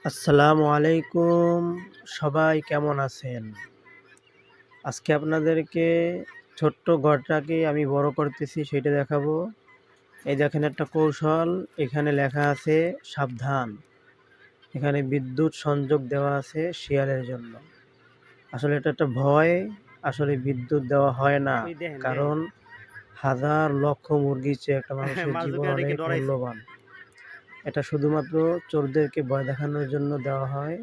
আসসালামু আলাইকুম। সবাই কেমন আছেন? আজকে আপনাদেরকে ছোট্ট ঘরটাকে আমি বড় করতেছি সেটা দেখাবো। এই দেখেন একটা কৌশল, এখানে লেখা আছে সাবধান। এখানে বিদ্যুৎ সংযোগ দেওয়া আছে শিয়ালের জন্য। আসলে এটা একটা ভয়, আসলে বিদ্যুৎ দেওয়া হয় না। কারণ হাজার লক্ষ মুরগির চেয়ে একটা মানুষের জীবন অনেক মূল্যবান। এটা শুধুমাত্র চোরদেরকে ভয় দেখানোর জন্য দেওয়া হয়,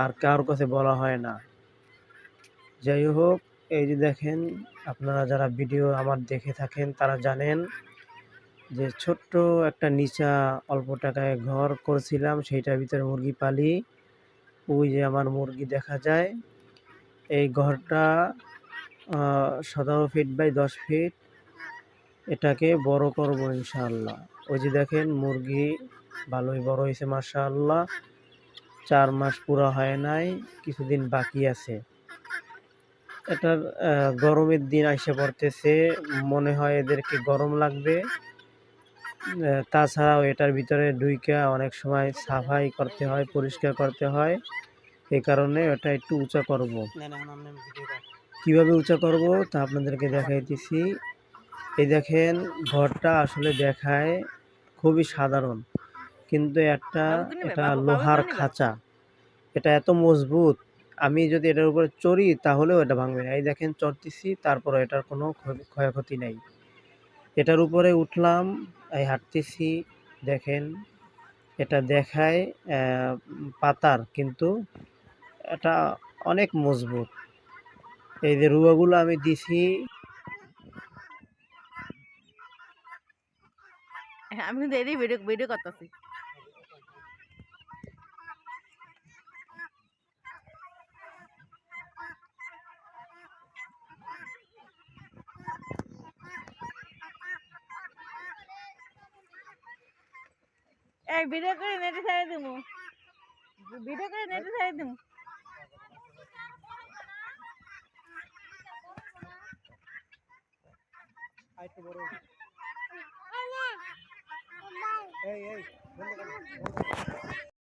আর কারোর কাছে বলা হয় না। যাই হোক, এই যে দেখেন, আপনারা যারা ভিডিও আমার দেখে থাকেন তারা জানেন যে ছোট্ট একটা নিচা অল্প টাকায় ঘর করেছিলাম, সেইটার ভিতরে মুরগি পালি। ওই যে আমার মুরগি দেখা যায়। এই ঘরটা 17 ফিট বাই 10 ফিট। এটাকে বড় করব ইনশাআল্লাহ। ওই যে দেখেন মুরগি ভালোই বড় হয়েছে মাশাআল্লাহ। 4 মাস পুরা হয় নাই, কিছুদিন বাকি আছে। এটার গরমের দিন আইসা পড়তেছে, মনে হয় এদেরকে গরম লাগবে। তাছাড়াও এটার ভিতরে ঢুইকা অনেক সময় সাফাই করতে হয়, পরিষ্কার করতে হয়। এই কারণে এটা একটু উঁচা করব। কিভাবে উঁচা করব তা আপনাদেরকে দেখাইতেছি। এই দেখেন, ঘরটা আসলে দেখায় খুবই সাধারণ, কিন্তু এটা লোহার খাঁচা। এটা এত মজবুত, আমি যদি এটার উপরে চড়ি তাহলেও এটা ভাঙবে না। এই দেখেন চড়তেছি, তারপরে এটার কোনো ক্ষয়ক্ষতি নাই। এটার উপরে উঠলাম, এই হাঁটতেছি, দেখেন এটা দেখায় পাতার, কিন্তু এটা অনেক মজবুত। এই যে রুয়াগুলো আমি দিছি। আমি কিন্তু এরই ভিডিও ভিডিও করতেছি। এই ভিডিও করে নেটে ছেড়ে দিমু। ভিডিও করে নেটে ছেড়ে দিমু। আরেকটু বড় এই